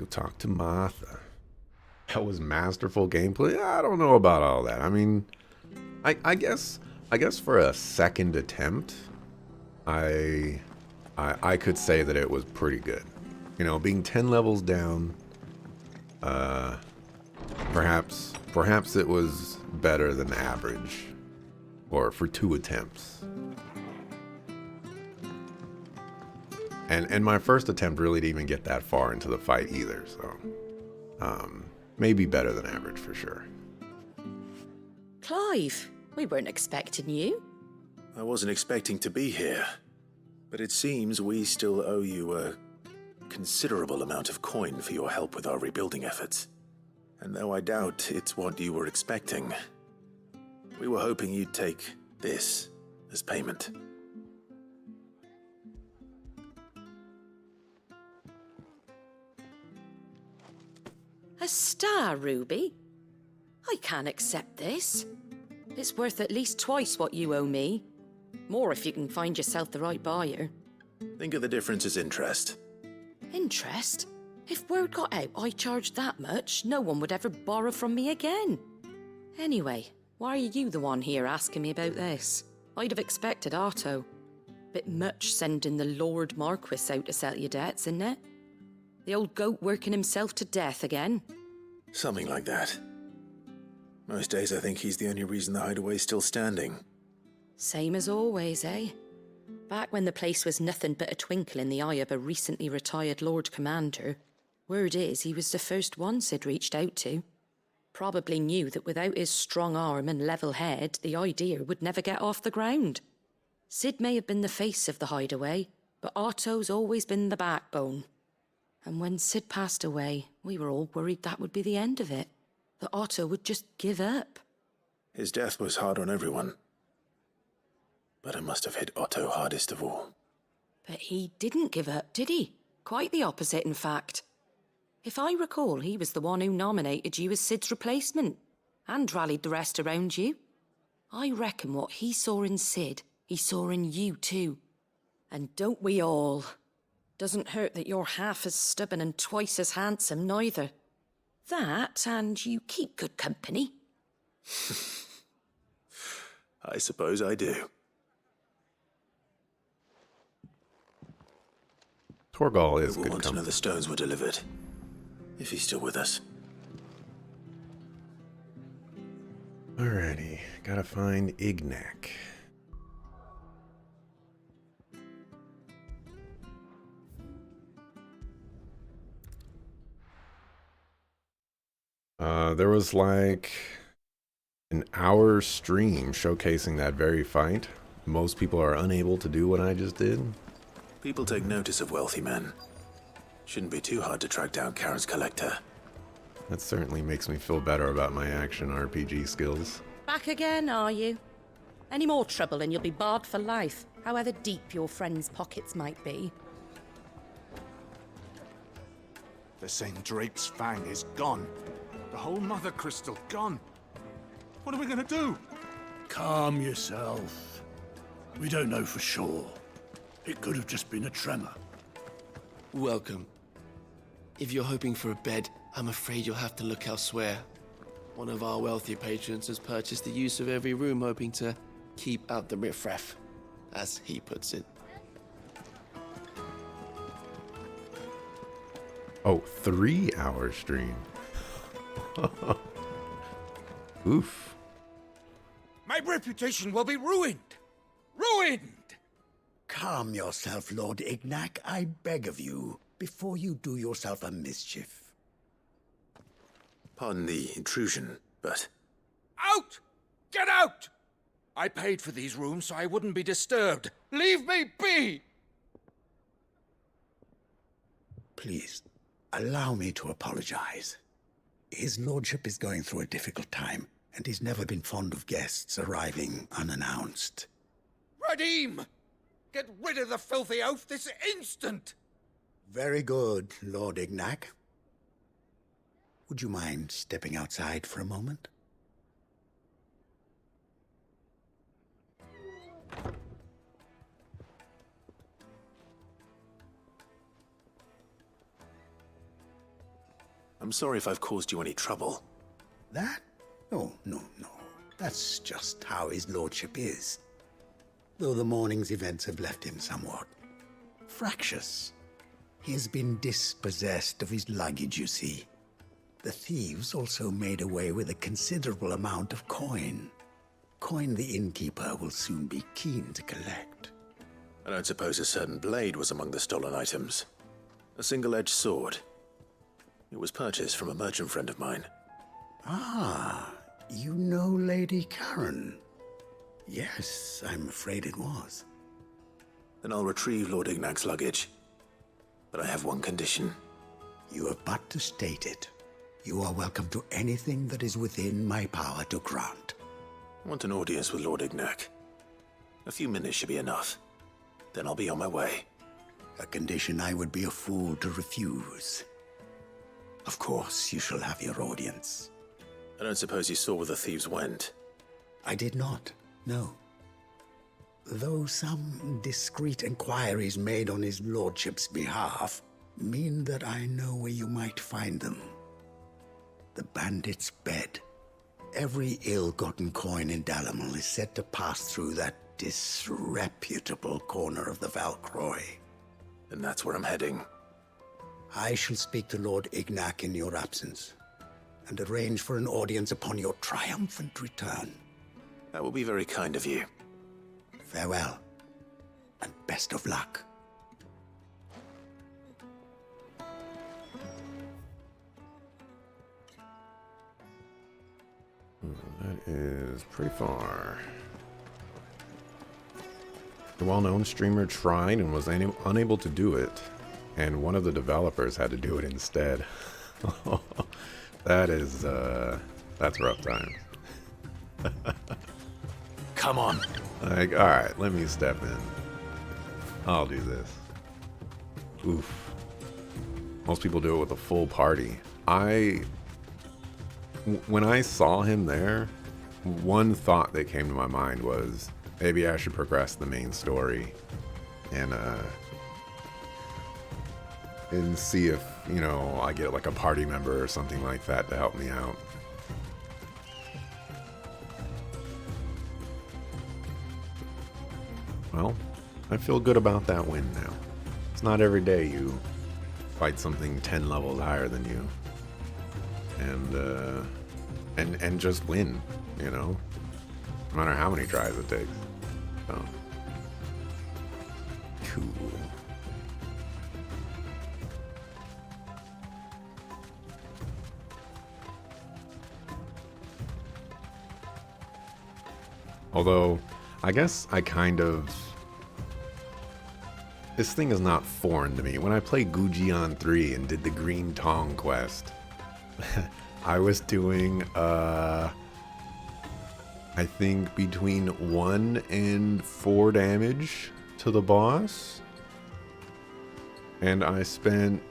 talk to Martha. That was masterful gameplay. I don't know about all that. I mean, I guess for a second attempt, I could say that it was pretty good. You know, being 10 levels down, perhaps it was better than average, or for 2 attempts. And my first attempt really didn't even get that far into the fight either, so maybe better than average for sure. Clive, we weren't expecting you. I wasn't expecting to be here, but it seems we still owe you a considerable amount of coin for your help with our rebuilding efforts. And though I doubt it's what you were expecting, we were hoping you'd take this as payment. A star ruby? I can't accept this. It's worth at least twice what you owe me. More if you can find yourself the right buyer. Think of the difference as interest. Interest? If word got out I charged that much, no one would ever borrow from me again. Anyway, why are you the one here asking me about this? I'd have expected Otto. Bit much sending the Lord Marquis out to settle your debts, isn't it? The old goat working himself to death again. Something like that. Most days I think he's the only reason the hideaway's still standing. Same as always, eh? Back when the place was nothing but a twinkle in the eye of a recently retired Lord Commander, word is he was the first one Sid reached out to. Probably knew that without his strong arm and level head, the idea would never get off the ground. Sid may have been the face of the hideaway, but Otto's always been the backbone. And when Sid passed away, we were all worried that would be the end of it. That Otto would just give up. His death was hard on everyone. But it must have hit Otto hardest of all. But he didn't give up, did he? Quite the opposite, in fact. If I recall, he was the one who nominated you as Sid's replacement, and rallied the rest around you. I reckon what he saw in Sid, he saw in you too. And don't we all? Doesn't hurt that you're half as stubborn and twice as handsome, neither. That, and you keep good company. I suppose I do. Torgal is We'll good want to know company. the stones were delivered. If he's still with us. Alrighty, gotta find Ignac. There was like an hour stream showcasing that very fight. Most people are unable to do what I just did. People take notice of wealthy men. Shouldn't be too hard to track down Karen's collector. That certainly makes me feel better about my action RPG skills. Back again, are you? Any more trouble and you'll be barred for life, however deep your friends' pockets might be. They're saying Drake's Fang is gone. The whole Mother Crystal gone. What are we gonna do? Calm yourself. We don't know for sure. It could have just been a tremor. Welcome. If you're hoping for a bed, I'm afraid you'll have to look elsewhere. One of our wealthy patrons has purchased the use of every room, hoping to keep out the riffraff, as he puts it. Oh, 3-hour stream. Oof. My reputation will be ruined! Ruined! Calm yourself, Lord Ignac, I beg of you, before you do yourself a mischief. Pardon the intrusion, but Out! Get out! I paid for these rooms so I wouldn't be disturbed. Leave me be! Please, allow me to apologize. His lordship is going through a difficult time, and he's never been fond of guests arriving unannounced. Radim! Get rid of the filthy oaf this instant! Very good, Lord Ignac. Would you mind stepping outside for a moment? I'm sorry if I've caused you any trouble. That? Oh, no. That's just how his lordship is. Though the morning's events have left him somewhat fractious. He has been dispossessed of his luggage, you see. The thieves also made away with a considerable amount of coin. Coin the innkeeper will soon be keen to collect. I don't suppose a certain blade was among the stolen items. A single-edged sword. It was purchased from a merchant friend of mine. Ah, you know Lady Karen. Yes, I'm afraid it was. Then I'll retrieve Lord Ignac's luggage. But I have one condition. You have but to state it. You are welcome to anything that is within my power to grant. I want an audience with Lord Ignac. A few minutes should be enough. Then I'll be on my way. A condition I would be a fool to refuse. Of course, you shall have your audience. I don't suppose you saw where the thieves went. I did not, no. Though some discreet inquiries made on his lordship's behalf mean that I know where you might find them. The bandit's bed. Every ill-gotten coin in Dalimil is said to pass through that disreputable corner of the Valcroy. And that's where I'm heading. I shall speak to Lord Ignac in your absence, and arrange for an audience upon your triumphant return. That will be very kind of you. Farewell, and best of luck. That is pretty far. The well-known streamer tried and was unable to do it, and one of the developers had to do it instead. That's rough times. Come on. Like, alright, let me step in. I'll do this. Oof. Most people do it with a full party. When I saw him there, one thought that came to my mind was, maybe I should progress the main story and see if, you know, I get like a party member or something like that to help me out. Well, I feel good about that win now. It's not every day you fight something 10 levels higher than you and just win, you know, no matter how many tries it takes. So cool. Although I guess I kind of, this thing is not foreign to me. When I played Gujian 3 and did the Green Tong quest, I was doing, I think between 1 and 4 damage to the boss. And I spent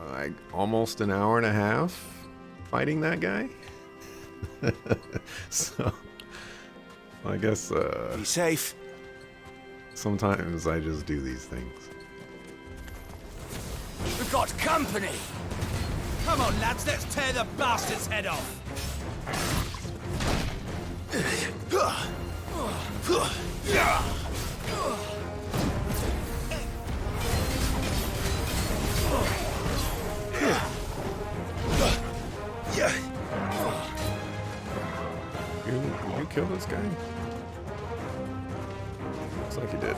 like almost an hour and a half fighting that guy. So I guess Be safe. sometimes I just do these things. We've got company. Come on, lads, let's tear the bastard's head off. Did you kill this guy? Looks like you did.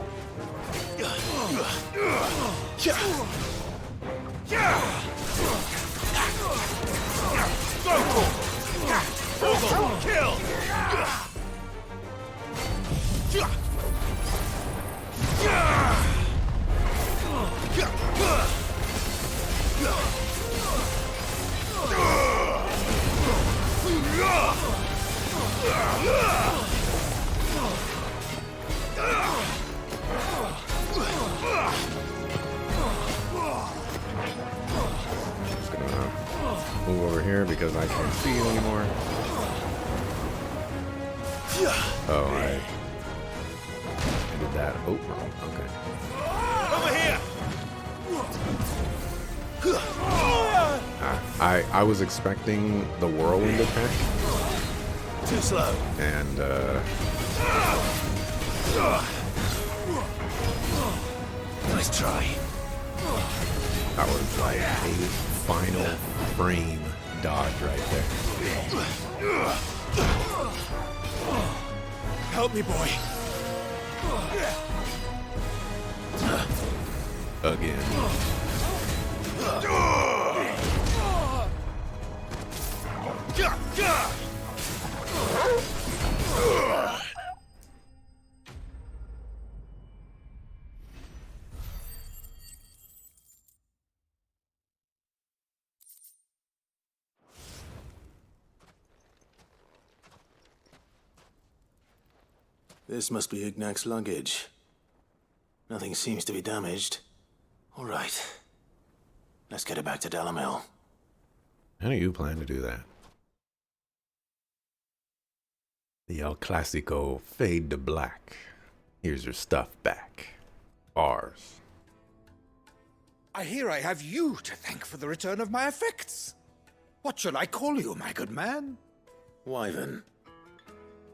Just gonna move over here because I can't see you anymore. Oh, I did that. Oh, wrong. Okay. Over here. Ow. I was expecting the whirlwind attack, Too slow. and Nice try. that was like a final frame dodge right there. Help me, boy. Again. This must be Ignac's luggage. Nothing seems to be damaged. All right. Let's get it back to Dalamil. How do you plan to do that? The El Clasico fade to black. Here's your stuff back. Bars. I hear I have you to thank for the return of my effects. What shall I call you, my good man? Wyvern.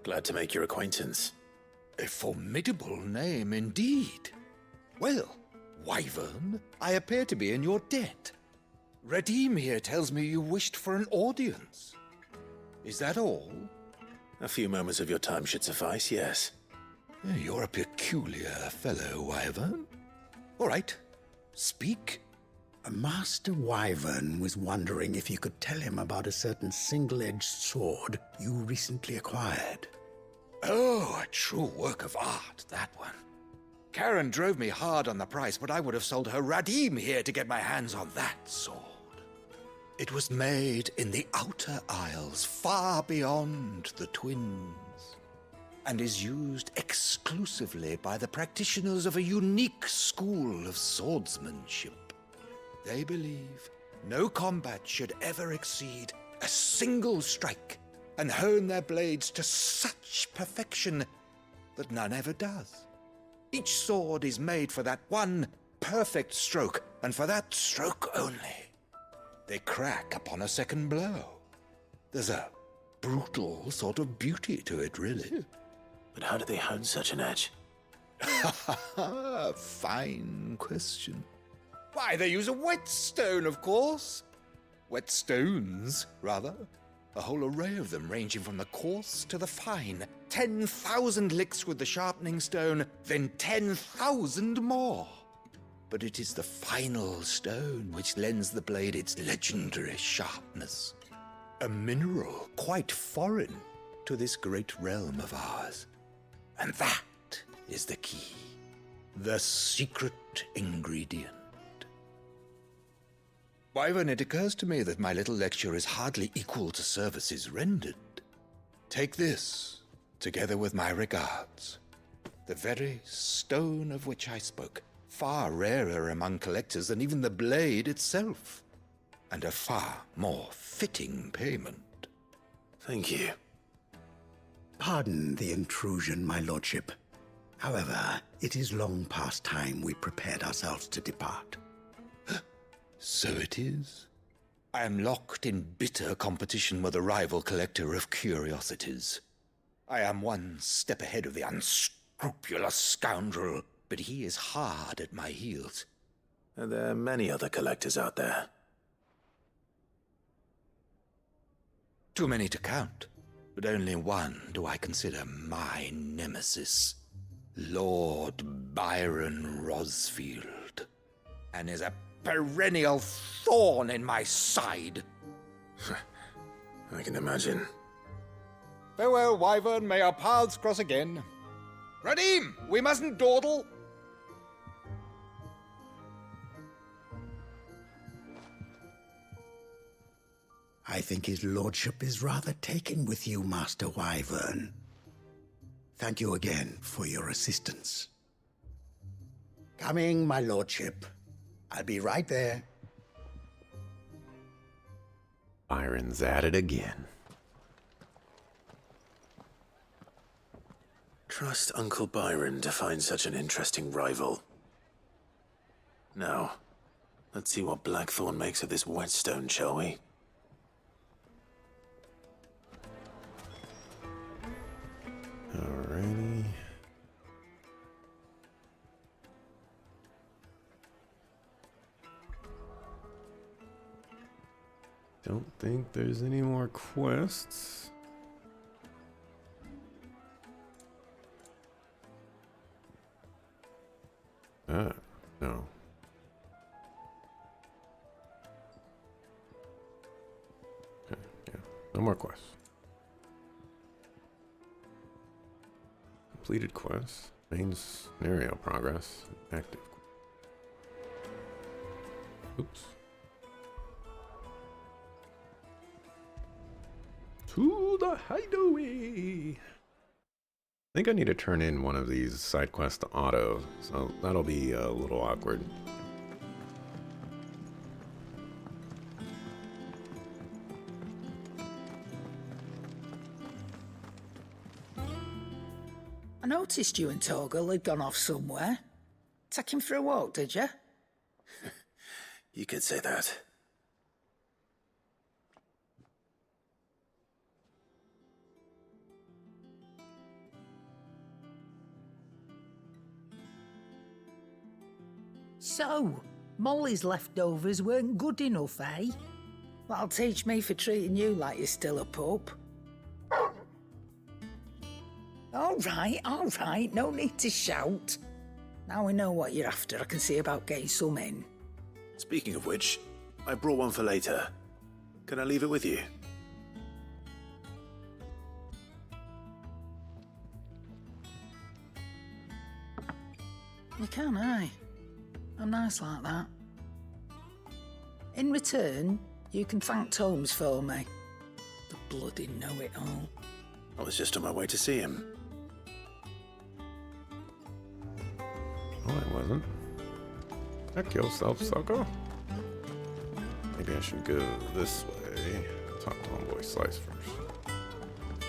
Glad to make your acquaintance. A formidable name indeed. Well, Wyvern, I appear to be in your debt. Redeem here tells me you wished for an audience. Is that all? A few moments of your time should suffice, yes. You're a peculiar fellow, Wyvern. All right, speak. Master Wyvern was wondering if you could tell him about a certain single-edged sword you recently acquired. Oh, a true work of art, that one. Karen drove me hard on the price, but I would have sold her Radim here to get my hands on that sword. It was made in the Outer Isles, far beyond the Twins, and is used exclusively by the practitioners of a unique school of swordsmanship. They believe no combat should ever exceed a single strike, and hone their blades to such perfection that none ever does. Each sword is made for that one perfect stroke, and for that stroke only. They crack upon a second blow. There's a brutal sort of beauty to it, really. But how do they hone such an edge? Fine question. Why, they use a whetstone, of course. Whetstones, rather. A whole array of them, ranging from the coarse to the fine. 10,000 licks with the sharpening stone, then 10,000 more. But it is the final stone which lends the blade its legendary sharpness. A mineral quite foreign to this great realm of ours. And that is the key. The secret ingredient. Wyvern, it occurs to me that my little lecture is hardly equal to services rendered. Take this, together with my regards. The very stone of which I spoke, far rarer among collectors than even the blade itself, and a far more fitting payment. Thank you. Pardon the intrusion, my lordship. However, it is long past time we prepared ourselves to depart. So it is. I am locked in bitter competition with a rival collector of curiosities. I am one step ahead of the unscrupulous scoundrel, but he is hard at my heels. Are there many other collectors out there? Too many to count, but only one do I consider my nemesis. Lord Byron Rosfield, and is a perennial thorn in my side. I can imagine. Farewell, Wyvern. May our paths cross again. Radim, we mustn't dawdle. I think his lordship is rather taken with you, Master Wyvern. Thank you again for your assistance. Coming, my lordship. I'll be right there. Byron's at it again. Trust Uncle Byron to find such an interesting rival. Now, Let's see what Blackthorn makes of this whetstone, shall we? Alrighty. Don't think there's any more quests. No. Okay, yeah. No more quests. Completed quests. Main scenario progress. Active. Oops. To the hideaway. I think I need to turn in one of these side quests to auto, so that'll be a little awkward. I noticed you and Torgal had gone off somewhere. Take him for a walk, did you? You could say that. So, Molly's leftovers weren't good enough, eh? That'll teach me for treating you like you're still a pup. All right, no need to shout. Now we know what you're after, I can see about getting some in. Speaking of which, I brought one for later. Can I leave it with you? You can, aye. I'm nice like that. In return, you can thank Tomes for me. The bloody know-it-all. I was just on my way to see him. Oh, I wasn't. Check yourself, sucker. Maybe I should go this way. Talk to homeboy Slice first.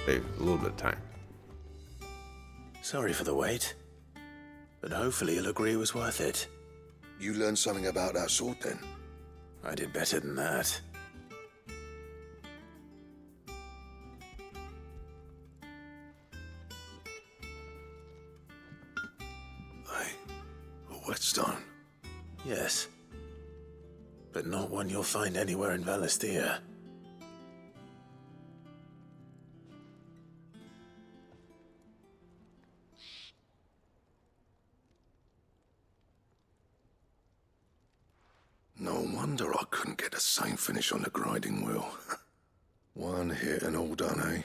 Save a little bit of time. Sorry for the wait. But hopefully he'll agree it was worth it. You learned something about that sword then? I did better than that. A whetstone? Yes. But not one you'll find anywhere in Valisthea. No wonder I couldn't get the same finish on the grinding wheel. One hit and all done, eh?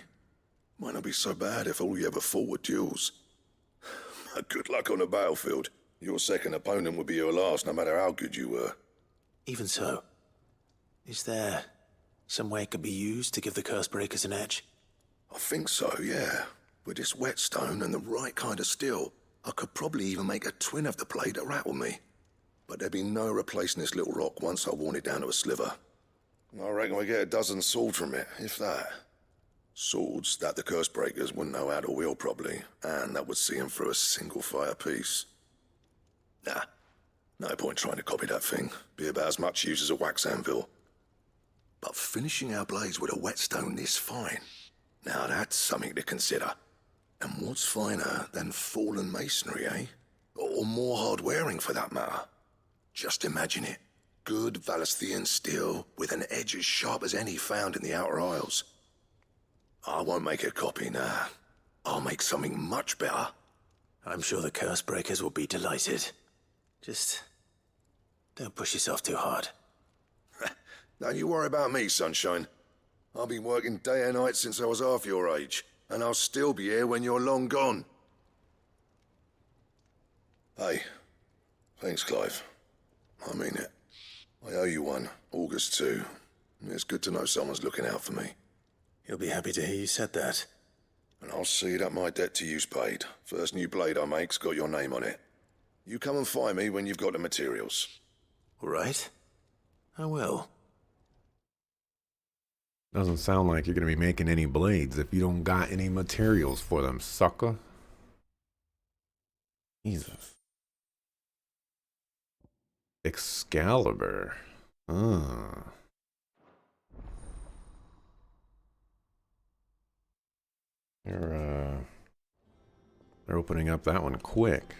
Might not be so bad if all you ever fought were duels. But good luck on the battlefield. Your second opponent would be your last, no matter how good you were. Even so, is there some way it could be used to give the Cursebreakers an edge? I think so, yeah. With this whetstone and the right kind of steel, I could probably even make a twin of the blade that rattled me. But there'd be no replacing this little rock once I worn it down to a sliver. I reckon we get a dozen swords from it, if that. Swords that the Cursebreakers wouldn't know how to wield properly, and that would see them through a single fire piece. Nah, no point trying to copy that thing. Be about as much use as a wax anvil. But finishing our blades with a whetstone this fine, now that's something to consider. And what's finer than fallen masonry, eh? Or more hard-wearing, for that matter. Just imagine it. Good Valisthean steel with an edge as sharp as any found in the Outer Isles. I won't make a copy, nah. I'll make something much better. I'm sure the Cursebreakers will be delighted. Just don't push yourself too hard. Don't you worry about me, Sunshine. I've been working day and night since I was half your age, and I'll still be here when you're long gone. Hey, thanks, Clive. I mean it. I owe you one, August too. It's good to know someone's looking out for me. He'll be happy to hear you said that. And I'll see that my debt to you's paid. First new blade I make's got your name on it. You come and find me when you've got the materials. All right. I will. Doesn't sound like you're gonna be making any blades if you don't got any materials for them, sucker. Jesus. Excalibur. Ah. They're opening up that one quick.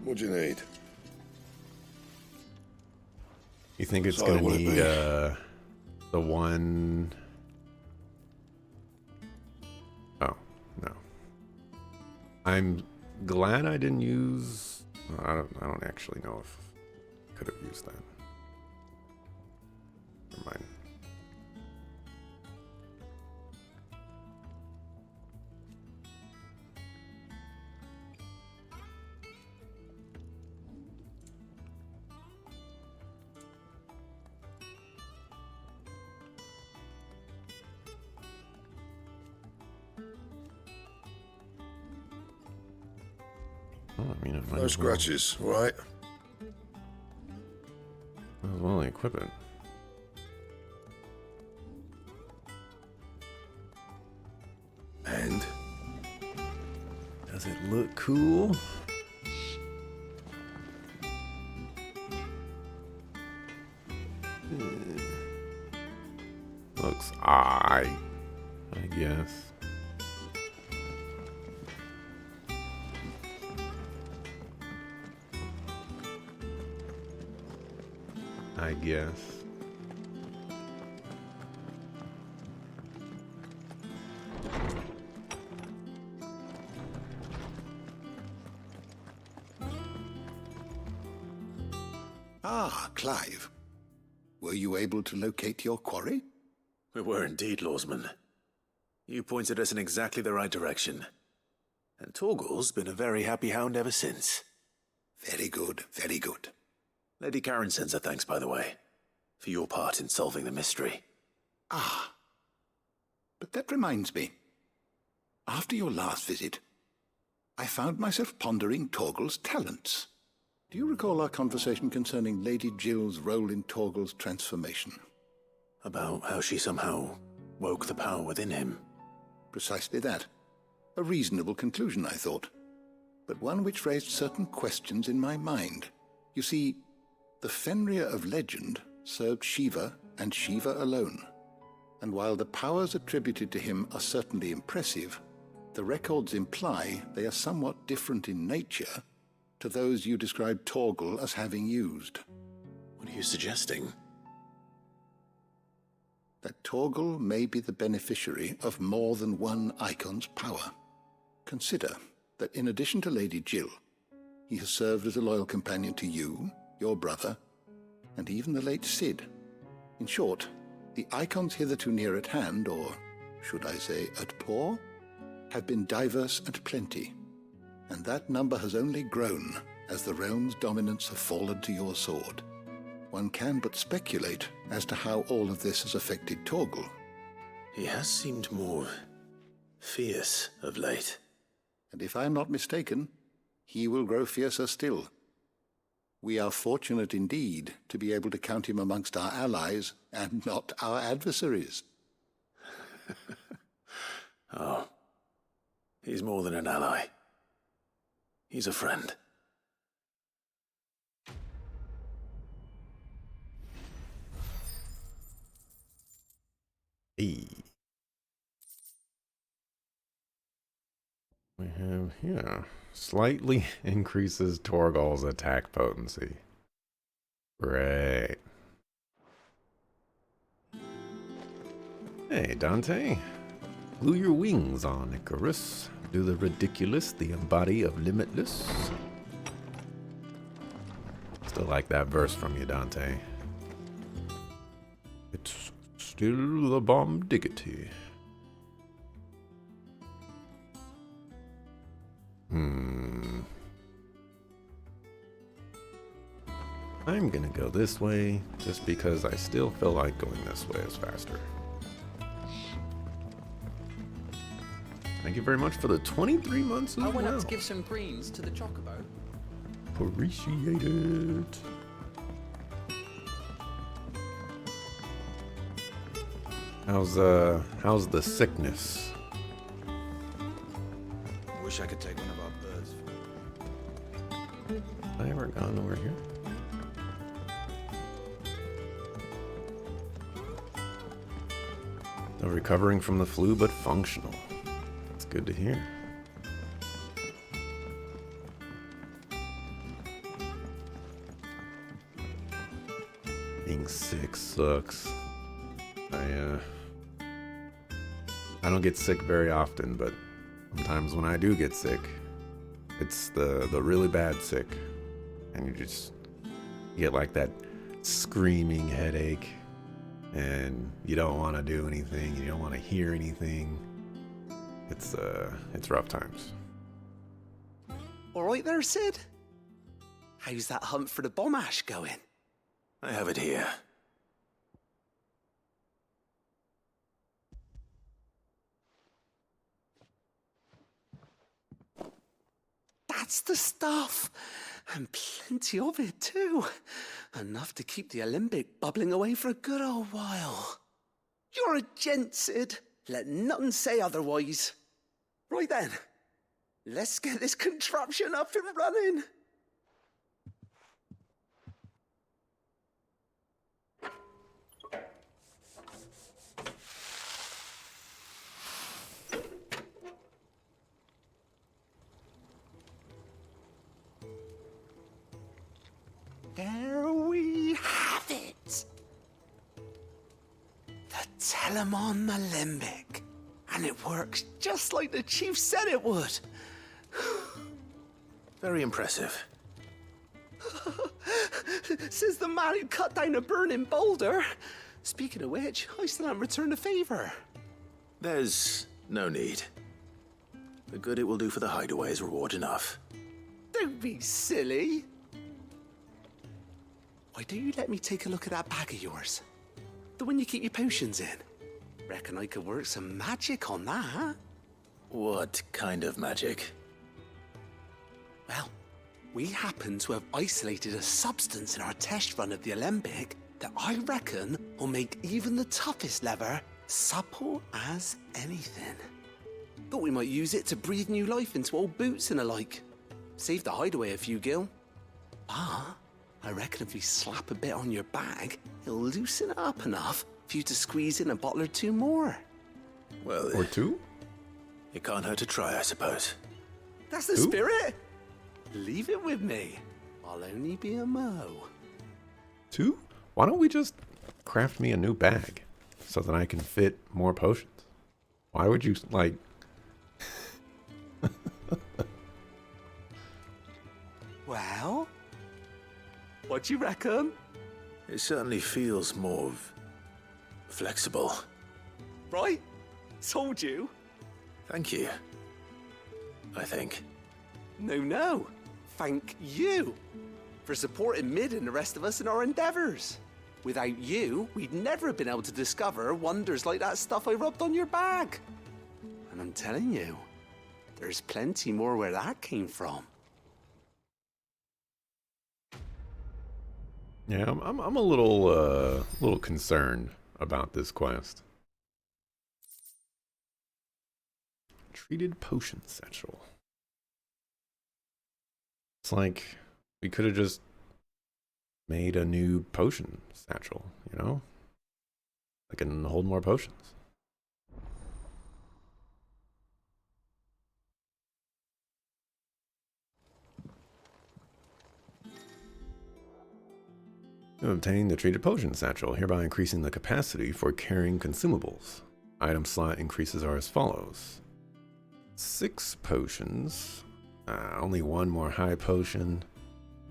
What do you need? You think it's Sorry, gonna what it need be? the one? Oh no. I'm glad I didn't use. I don't actually know if I could have used that. Never mind. Oh, I mean, it might No as well, scratches, right? might as well equip it. And Does it look cool? Looks I guess. I guess. Ah, Clive. Were you able to locate your quarry? We were indeed, Lawsman. You pointed us in exactly the right direction. And Torgal's been a very happy hound ever since. Very good, very good. Lady Karen sends her thanks, by the way, for your part in solving the mystery. Ah. But that reminds me. After your last visit, I found myself pondering Torgal's talents. Do you recall our conversation concerning Lady Jill's role in Torgal's transformation? About how she somehow woke the power within him. Precisely that. A reasonable conclusion, I thought, but one which raised certain questions in my mind. You see, the Fenrir of legend served Shiva and Shiva alone. And while the powers attributed to him are certainly impressive, the records imply they are somewhat different in nature to those you described Torgal as having used. What are you suggesting? That Torgal may be the beneficiary of more than one icon's power. Consider that in addition to Lady Jill, he has served as a loyal companion to you, your brother, and even the late Cid. In short, the icons hitherto near at hand, or should I say at paw, have been diverse and plenty, and that number has only grown as the realm's dominance have fallen to your sword. One can but speculate as to how all of this has affected Torgal. He has seemed more fierce of late. And if I am not mistaken, he will grow fiercer still. We are fortunate indeed to be able to count him amongst our allies and not our adversaries. Oh, he's more than an ally. He's a friend. Hey. We have here slightly increases Torgal's attack potency. Great. Hey, Dante. Glue your wings on, Icarus. Do the ridiculous, the embody of limitless. Still like that verse from you, Dante. It's still the bomb diggity. I'm gonna go this way, just because I still feel like going this way is faster. Thank you very much for the 23 months as I went well. up to give some greens to the chocobo. Appreciate it. How's the sickness? Wish I could take one of our birds Have I ever gone over here? No recovering from the flu, but functional. That's good to hear. Being sick sucks. I don't get sick very often, but sometimes when I do get sick, it's the really bad sick, and you get like that screaming headache, and you don't want to do anything, you don't want to hear anything. It's rough times. All right there, Sid. How's that hunt for the bomb ash going? I have it here. That's the stuff. And plenty of it, too. Enough to keep the alembic bubbling away for a good old while. You're a gent, Sid. Let nothing say otherwise. Right then, let's get this contraption up and running. There we have it. The Telemon Alembic. And it works just like the chief said it would. Very impressive. Says the man who cut down a burning boulder. Speaking of which, I still haven't returned the favor. There's no need. The good it will do for the hideaway is reward enough. Don't be silly. Why don't you let me take a look at that bag of yours? The one you keep your potions in. Reckon I could work some magic on that. What kind of magic? Well, we happen to have isolated a substance in our test run of the Alembic that I reckon will make even the toughest lever supple as anything. Thought we might use it to breathe new life into old boots and the like. Save the hideaway a few gil. Ah, I reckon if we slap a bit on your bag, it'll loosen it up enough for you to squeeze in a bottle or two more. Well, Or two? It can't hurt to try, I suppose. That's the spirit. Leave it with me. I'll only be a mo. Two? Why don't we just craft me a new bag so that I can fit more potions? Why would you, like... Well, what do you reckon? It certainly feels more flexible. Right? Told you. Thank you. I think. No. Thank you for supporting Mid and the rest of us in our endeavors. Without you, we'd never have been able to discover wonders like that stuff I rubbed on your bag. And I'm telling you, there's plenty more where that came from. Yeah, I'm a little concerned about this quest. Treated potion satchel. It's like we could have just made a new potion satchel, you know? I can hold more potions. You obtain the treated potion satchel, hereby increasing the capacity for carrying consumables. Item slot increases are as follows. 6 potions. Only 1 more high potion.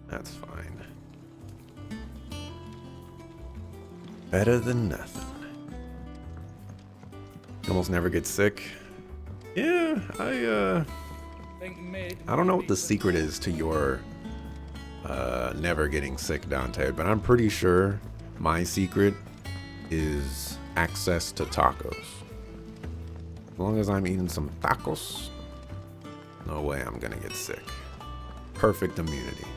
That's fine. Better than nothing. You almost never get sick. Yeah, I don't know what the secret is to your never getting sick, Dante, but I'm pretty sure my secret is access to tacos. As long as I'm eating some tacos, no way I'm gonna get sick. Perfect immunity.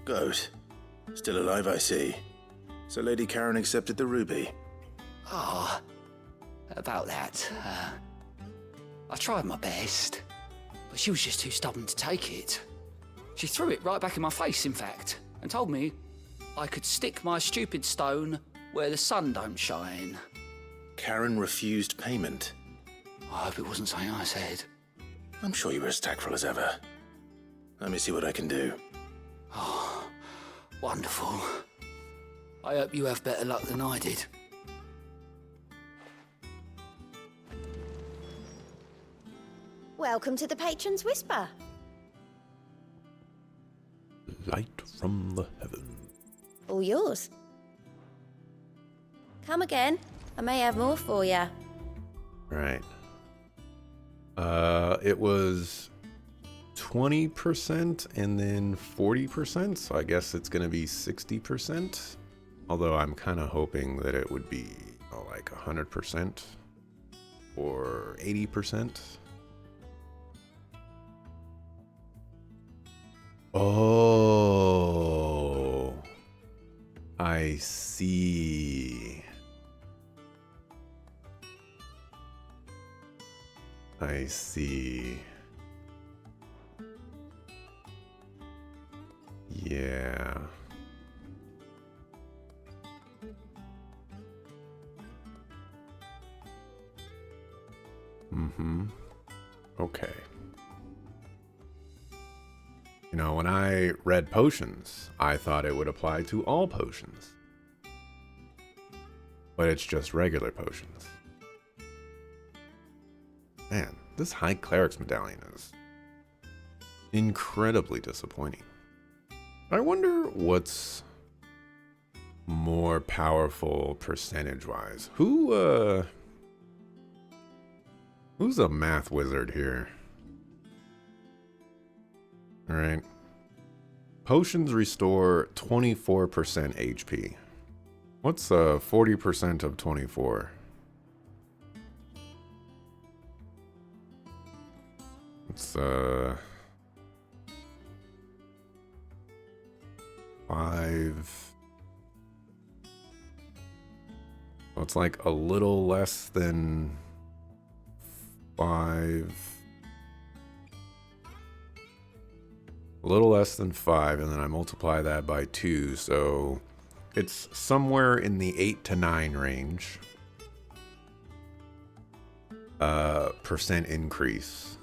Goat. Still alive, I see. So Lady Karen accepted the ruby. Ah, about that. I tried my best, but she was just too stubborn to take it. She threw it right back in my face, in fact, and told me I could stick my stupid stone where the sun don't shine. Karen refused payment. I hope it wasn't something I said. I'm sure you were as tactful as ever. Let me see what I can do. Oh, wonderful. I hope you have better luck than I did. Welcome to the Patron's Whisper. Light from the heaven. All yours. Come again. I may have more for you. Right. It was 20% and then 40%, so I guess it's gonna be 60%. Although I'm kind of hoping that it would be like 100% or 80%. Oh, I see. I see. Yeah. Okay. You know, when I read potions, I thought it would apply to all potions. But it's just regular potions. Man, this High Cleric's medallion is incredibly disappointing. I wonder what's more powerful percentage-wise. Who's a math wizard here? Alright. Potions restore 24% HP. What's 40% of 24? It's 5. So it's like a little less than 5. A little less than 5, and then I multiply that by 2, so it's somewhere in the 8 to 9 range. Percent increase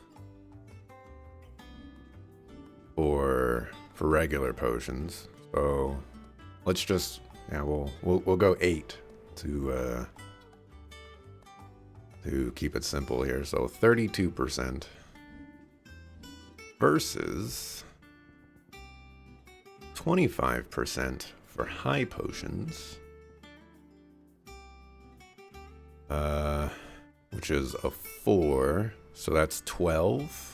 for regular potions. So let's just we'll go 8 to keep it simple here. So 32% versus 25% for high potions, which is a 4, so that's 12.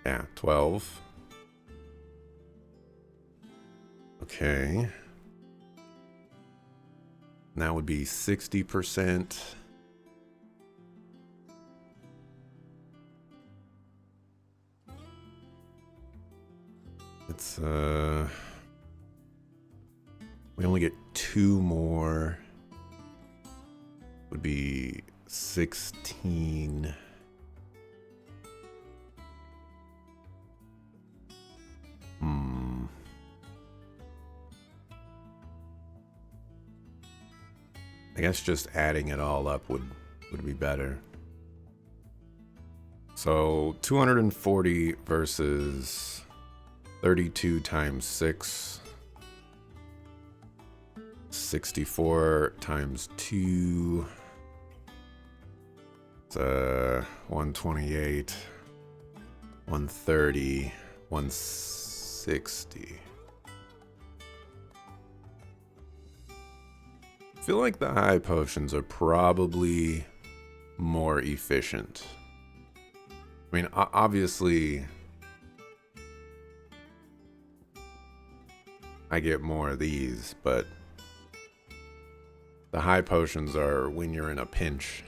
Yeah, 12. Okay. That would be 60%. It's we only get 2 more. Would be 16. I guess just adding it all up would be better. So 240 versus 32 times 6. 64 times 2. It's 128. 130. 160. I feel like the high potions are probably more efficient. I mean, obviously, I get more of these, but the high potions are when you're in a pinch.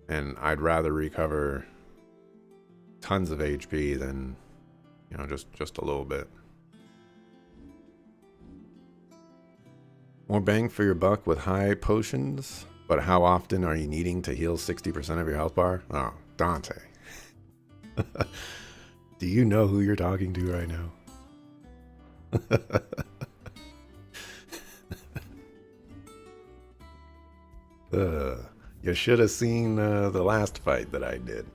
And I'd rather recover tons of HP than, you know, just a little bit. More bang for your buck with high potions, but how often are you needing to heal 60% of your health bar? Oh, Dante. Do you know who you're talking to right now? You should have seen the last fight that I did.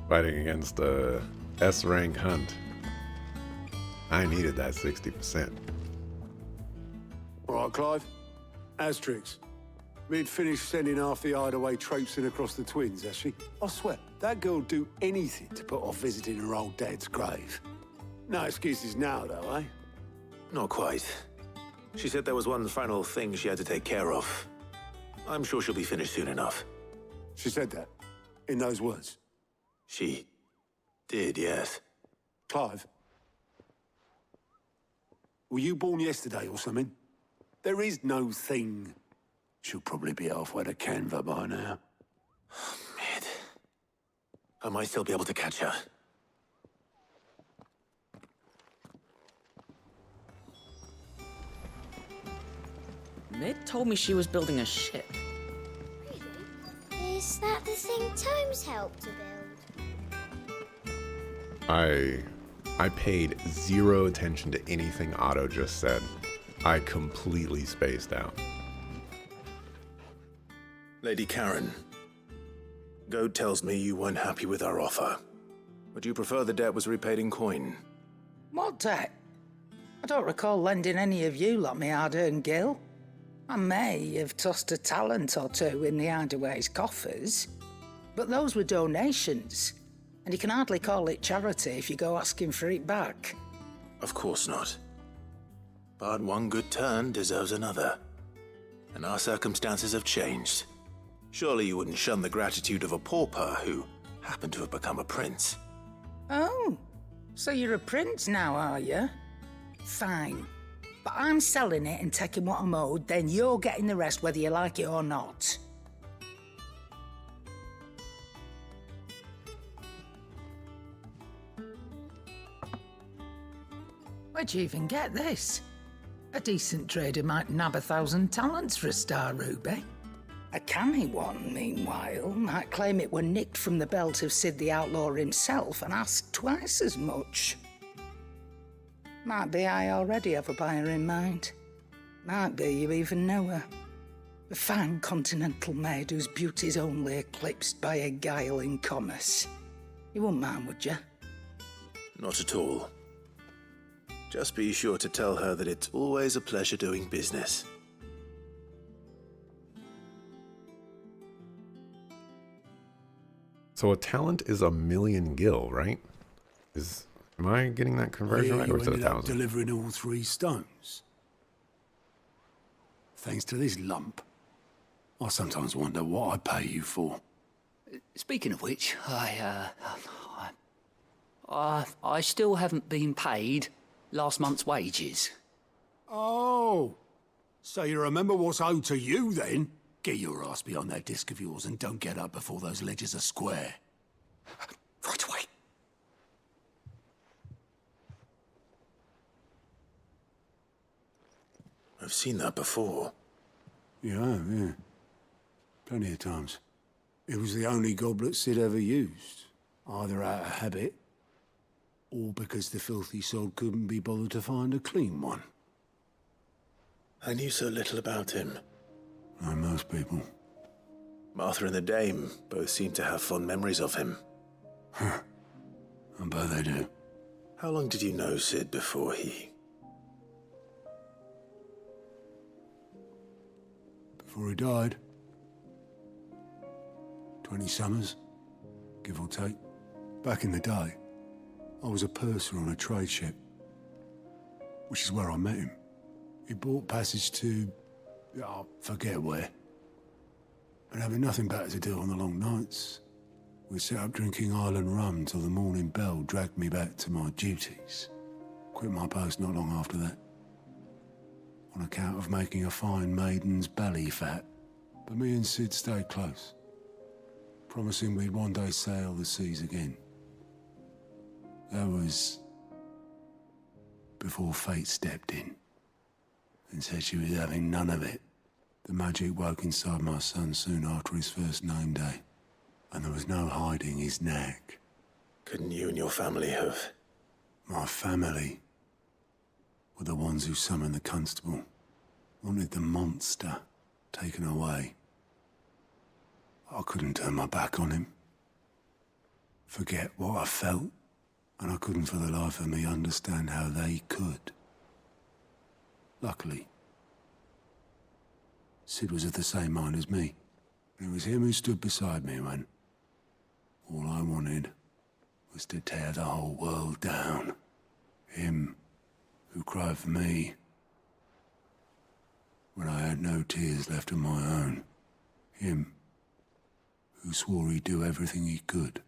Fighting against S-rank Hunt. I needed that 60%. All right, Clive. Astrix. We'd finished sending half the hideaway traipsing across the twins, has she? I swear, that girl'd do anything to put off visiting her old dad's grave. No excuses now, though, eh? Not quite. She said there was one final thing she had to take care of. I'm sure she'll be finished soon enough. She said that? In those words? She did, yes. Clive? Were you born yesterday or something? There is no thing. She'll probably be halfway to Canva by now. Mid. I might still be able to catch her. Mid told me she was building a ship. Really? Is that the thing Tomes helped to build? I paid zero attention to anything Otto just said. I completely spaced out. Lady Karen, Goad tells me you weren't happy with our offer. Would you prefer the debt was repaid in coin? What debt? I don't recall lending any of you like me hard-earned gil. I may have tossed a talent or two in the Hideaway's coffers, but those were donations, and you can hardly call it charity if you go asking for it back. Of course not. But one good turn deserves another. And our circumstances have changed. Surely you wouldn't shun the gratitude of a pauper who happened to have become a prince. Oh, so you're a prince now, are you? Fine. But I'm selling it and taking what I'm owed, then you're getting the rest whether you like it or not. Where'd you even get this? A decent trader might nab 1,000 talents for a star ruby. A canny one, meanwhile, might claim it were nicked from the belt of Sid the Outlaw himself and ask twice as much. Might be I already have a buyer in mind. Might be you even know her. A fine continental maid whose beauty's only eclipsed by a guile in commerce. You wouldn't mind, would you? Not at all. Just be sure to tell her that it's always a pleasure doing business. So a talent is 1,000,000 gil, right? Am I getting that conversion right, or is it 1,000? Delivering all 3 stones. Thanks to this lump. I sometimes wonder what I pay you for. Speaking of which, I still haven't been paid last month's wages. Oh, so you remember what's owed to you then? Get your ass behind that disc of yours and don't get up before those ledgers are square. Right away. I've seen that before. Yeah. Plenty of times. It was the only goblet Sid ever used, either out of habit, or because the filthy soul couldn't be bothered to find a clean one. I knew so little about him. Like most people. Martha and the Dame both seem to have fond memories of him. I bet they do. How long did you know Sid before he... Before he died? 20 summers, give or take. Back in the day, I was a purser on a trade ship, which is where I met him. He bought passage to... I forget where. And having nothing better to do on the long nights, we set up drinking island rum till the morning bell dragged me back to my duties. Quit my post not long after that. On account of making a fine maiden's belly fat. But me and Sid stayed close, promising we'd one day sail the seas again. That was before fate stepped in and said she was having none of it. The magic woke inside my son soon after his first name day. and there was no hiding his knack. Couldn't you and your family have? My family were the ones who summoned the constable, wanted the monster taken away. I couldn't turn my back on him, forget what I felt, and I couldn't for the life of me understand how they could. Luckily, Sid was of the same mind as me. It was him who stood beside me when all I wanted was to tear the whole world down. Him who cried for me when I had no tears left of my own. Him who swore he'd do everything he could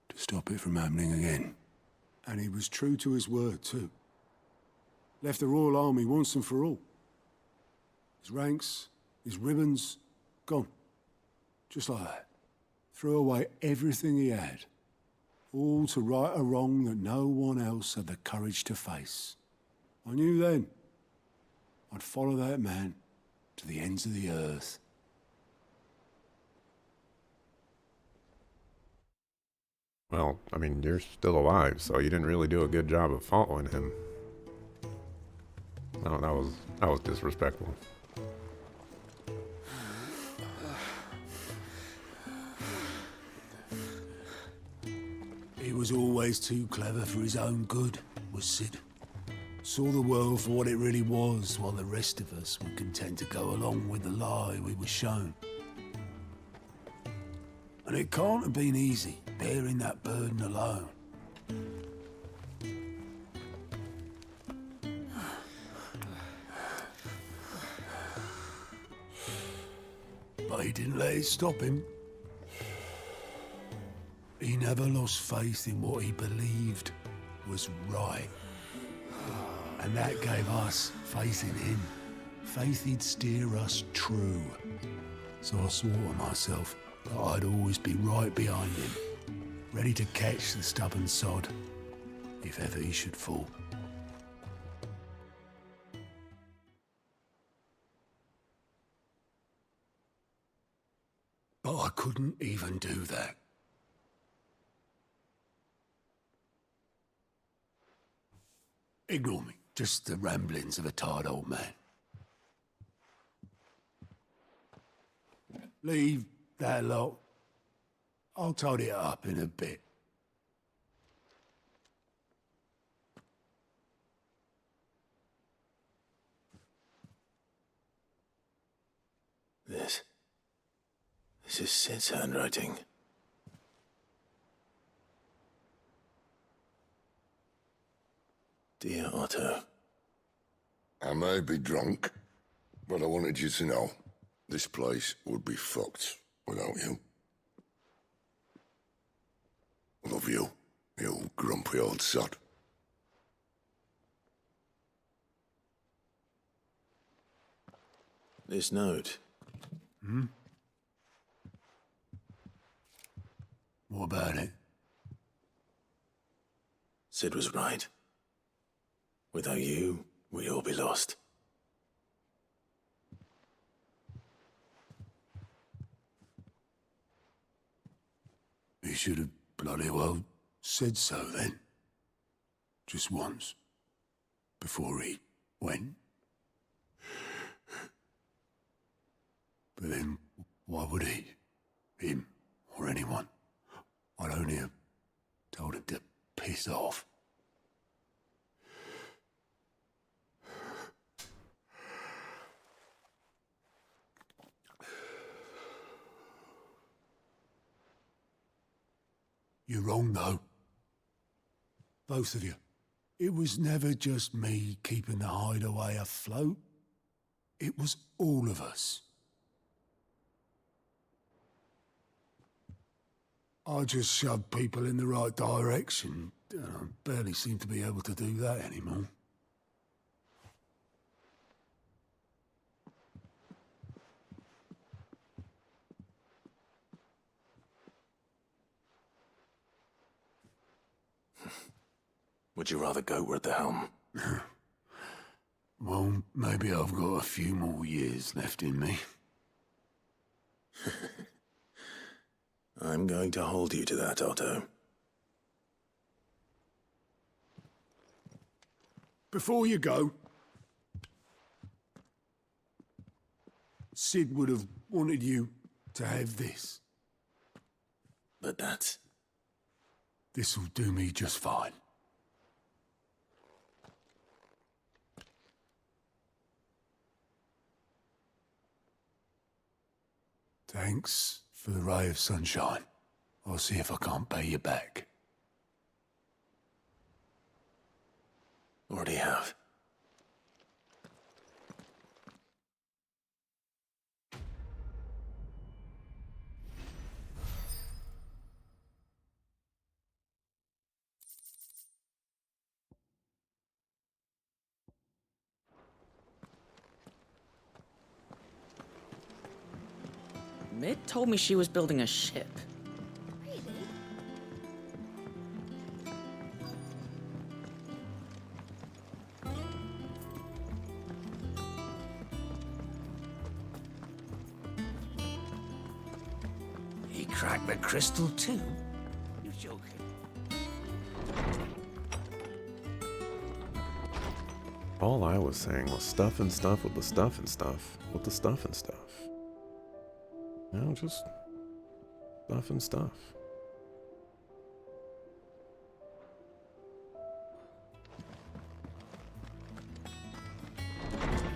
to stop it from happening again. And he was true to his word, too. Left the Royal Army once and for all. His ranks, his ribbons, gone. Just like that. Threw away everything he had. All to right a wrong that no one else had the courage to face. I knew then I'd follow that man to the ends of the earth. Well, I mean, you're still alive, so you didn't really do a good job of following him. No, that was disrespectful. He was always too clever for his own good, was Sid. Saw the world for what it really was, while the rest of us were content to go along with the lie we were shown. And it can't have been easy, bearing that burden alone. But he didn't let it stop him. He never lost faith in what he believed was right. And that gave us faith in him. Faith he'd steer us true. So I swore to myself that I'd always be right behind him, ready to catch the stubborn sod, if ever he should fall. But I couldn't even do that. Ignore me, just the ramblings of a tired old man. Leave that lot. I'll tidy it up in a bit. This is Sid's handwriting. Dear Otto. I may be drunk, but I wanted you to know this place would be fucked without you. Love you, you grumpy old sod. This note. What about it? Sid was right. Without you, we'd all be lost. He should have bloody well said so then. Just once. Before he went. But then, why would he? Him, or anyone? I'd only have told him to piss off. You're wrong, though. Both of you. It was never just me keeping the hideaway afloat. It was all of us. I just shoved people in the right direction, and I barely seem to be able to do that anymore. Would you rather goat were at the helm? Well, maybe I've got a few more years left in me. I'm going to hold you to that, Otto. Before you go, Sid would have wanted you to have this. But that's... This'll do me just fine. Thanks for the ray of sunshine. I'll see if I can't pay you back. Already have. Mid told me she was building a ship. He cracked the crystal too? You're joking. All I was saying was stuff and stuff with the stuff and stuff with the stuff and stuff. You know, just stuff and stuff.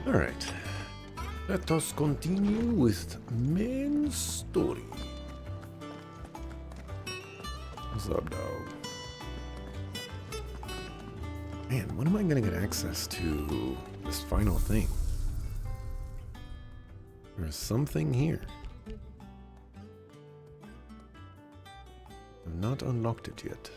All right. Let us continue with main story. What's up, dog? Man, when am I gonna get access to this final thing? There's something here. I've not unlocked it yet.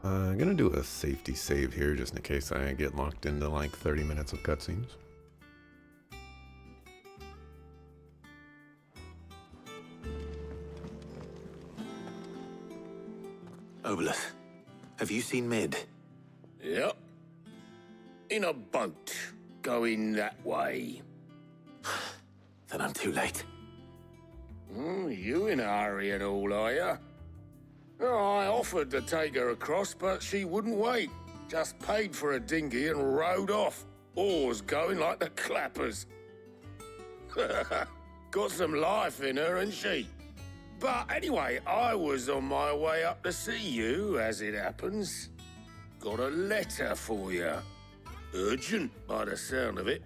I'm gonna do a safety save here just in case I get locked into like 30 minutes of cutscenes. Oboleth, have you seen Mid? Yep. In a boat, going that way. Then I'm too late. You in a hurry and all, are you? Oh, I offered to take her across, but she wouldn't wait. Just paid for a dinghy and rowed off. Oars going like the clappers. Got some life in her, ain't she? But anyway, I was on my way up to see you, as it happens. Got a letter for you. Urgent, by the sound of it.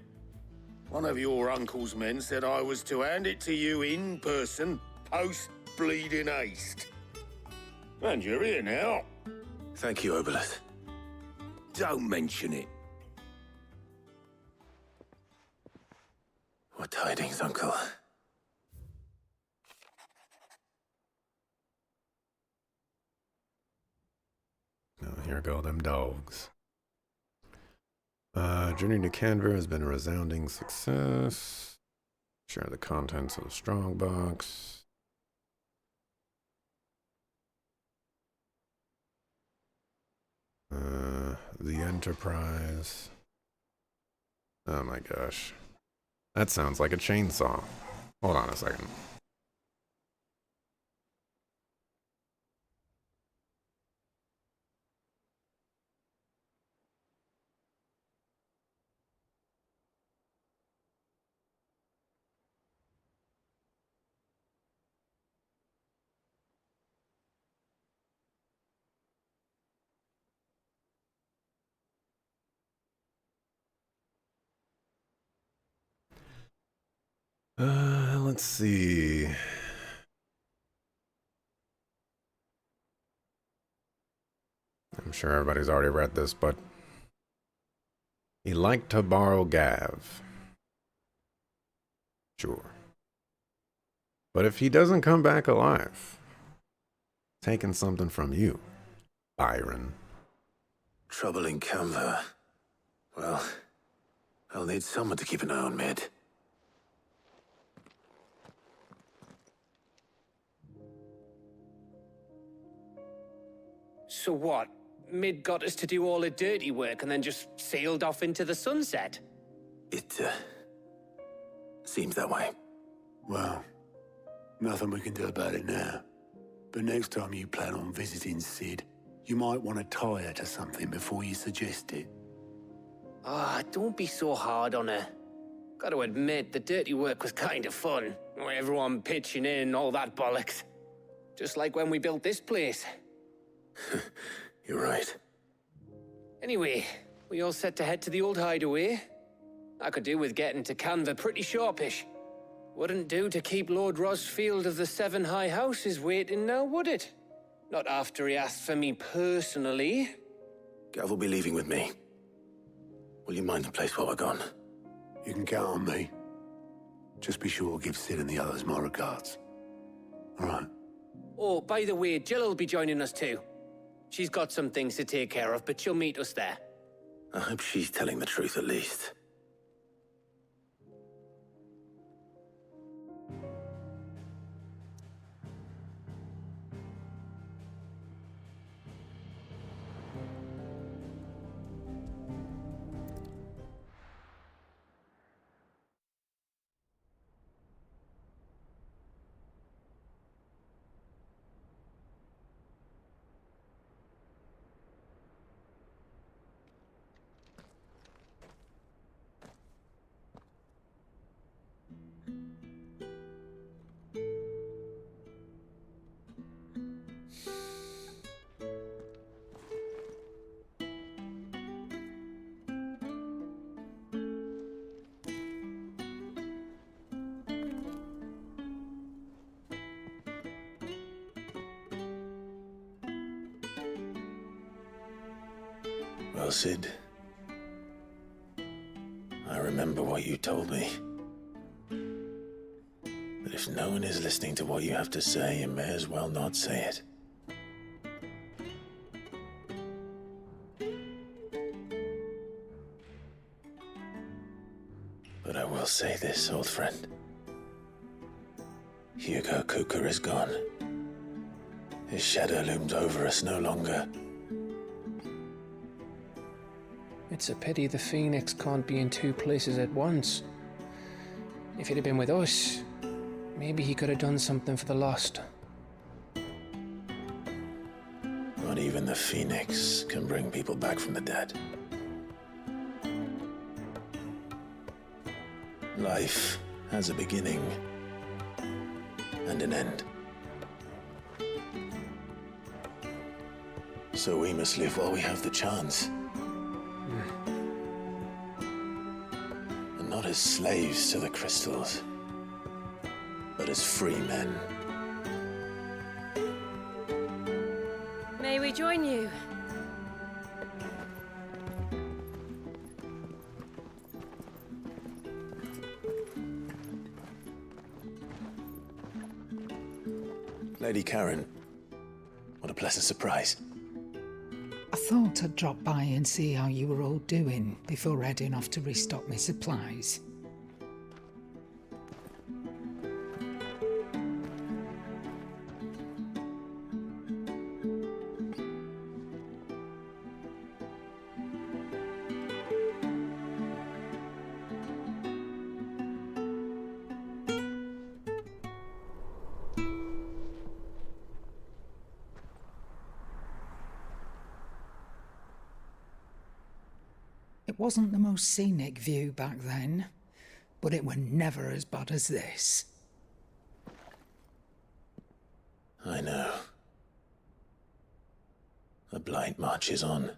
One of your uncle's men said I was to hand it to you in person, post-bleeding haste. And you're here now. Thank you, Oboleth. Don't mention it. What tidings, Uncle? Oh, here go them dogs. Journey to Canver has been a resounding success. Share the contents of the strongbox. The Enterprise. Oh my gosh. That sounds like a chainsaw. Hold on a second. Let's see. I'm sure everybody's already read this, but he liked to borrow Gav. Sure. But if he doesn't come back alive, taking something from you, Byron. Trouble in Canver. Well, I'll need someone to keep an eye on Mid. So what? Mid got us to do all the dirty work and then just sailed off into the sunset? It, seems that way. Well, nothing we can do about it now. But next time you plan on visiting Sid, you might want to tie her to something before you suggest it. Ah, don't be so hard on her. Gotta admit, the dirty work was kind of fun. Everyone pitching in, all that bollocks. Just like when we built this place. You're right. Anyway, we all set to head to the old hideaway. I could do with getting to Canva pretty sharpish. Wouldn't do to keep Lord Rosfield of the Seven High Houses waiting now, would it? Not after he asked for me personally. Gav will be leaving with me. Will you mind the place while we're gone? You can count on me. Just be sure to give Sid and the others my regards. All right. Oh, by the way, Jill will be joining us too. She's got some things to take care of, but she'll meet us there. I hope she's telling the truth at least. Well, Sid, I remember what you told me. But if no one is listening to what you have to say, you may as well not say it. But I will say this, old friend. Hugo Kuka is gone. His shadow looms over us no longer. It's a pity the Phoenix can't be in two places at once. If he'd have been with us, maybe he could have done something for the lost. Not even the Phoenix can bring people back from the dead. Life has a beginning and an end. So we must live while we have the chance. And not as slaves to the crystals, but as free men. May we join you? Lady Karen, what a pleasant surprise. I thought I'd drop by and see how you were all doing before heading off to restock my supplies. It wasn't the most scenic view back then, but it were never as bad as this. I know. The Blight marches on.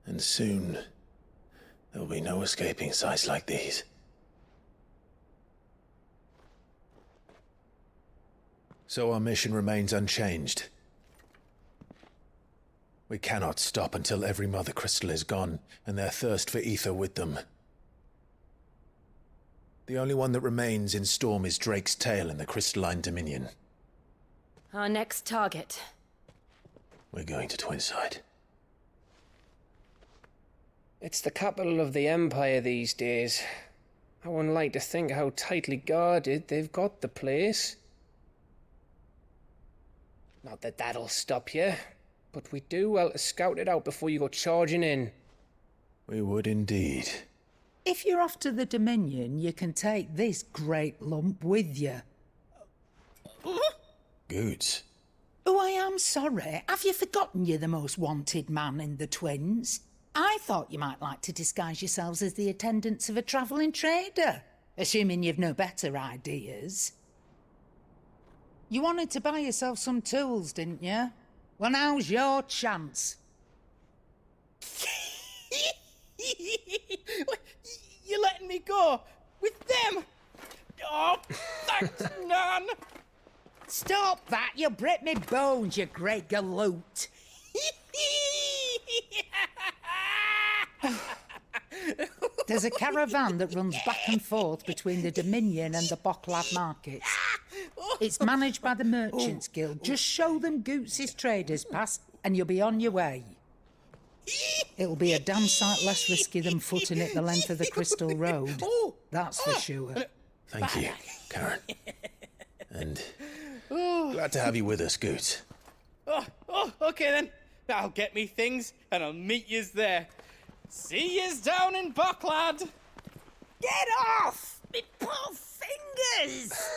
And soon, there will be no escaping sights like these. So our mission remains unchanged. We cannot stop until every Mother Crystal is gone, and their thirst for ether with them. The only one that remains in Storm is Drake's Tail in the Crystalline Dominion. Our next target. We're going to Twinside. It's the capital of the Empire these days. I wouldn't like to think how tightly guarded they've got the place. Not that that'll stop you, but we do well to scout it out before you go charging in. We would indeed. If you're off to the Dominion, you can take this great lump with you. Goods. Oh, I am sorry. Have you forgotten you're the most wanted man in the Twins? I thought you might like to disguise yourselves as the attendants of a travelling trader, assuming you've no better ideas. You wanted to buy yourself some tools, didn't you? Well, now's your chance. You're letting me go? With them? Oh, thanks, Nan! Stop that! You'll break me bones, you great galoot! There's a caravan that runs back and forth between the Dominion and the Bocklad markets. It's managed by the Merchants Guild. Just show them Goots' traders pass and you'll be on your way. It'll be a damn sight less risky than footing it the length of the Crystal Road. That's for sure. Thank you, Karen. And glad to have you with us, Goots. Okay then. I'll get me things and I'll meet yous there. See yous down in Bocklad. Get off! Me poor fingers!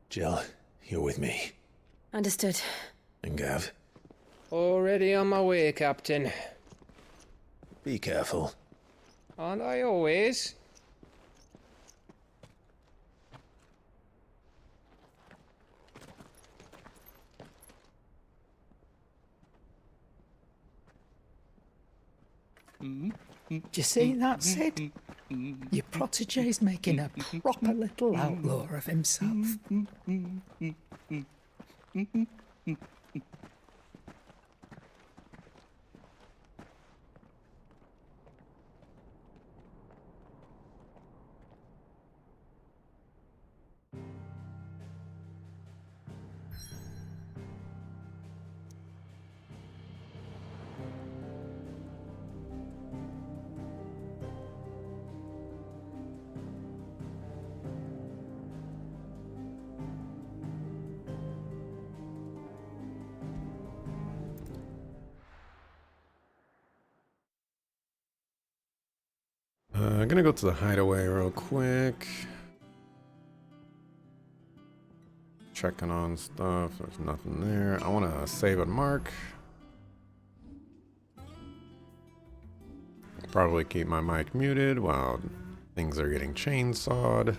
Jill, you're with me. Understood. And Gav, Already on my way, Captain. be careful. Aren't I always? Do you see that, Sid? Your protege's making a proper little outlaw of himself. I'm gonna go to the hideaway real quick. Checking on stuff. There's nothing there. I want to save and mark. Probably keep my mic muted while things are getting chainsawed.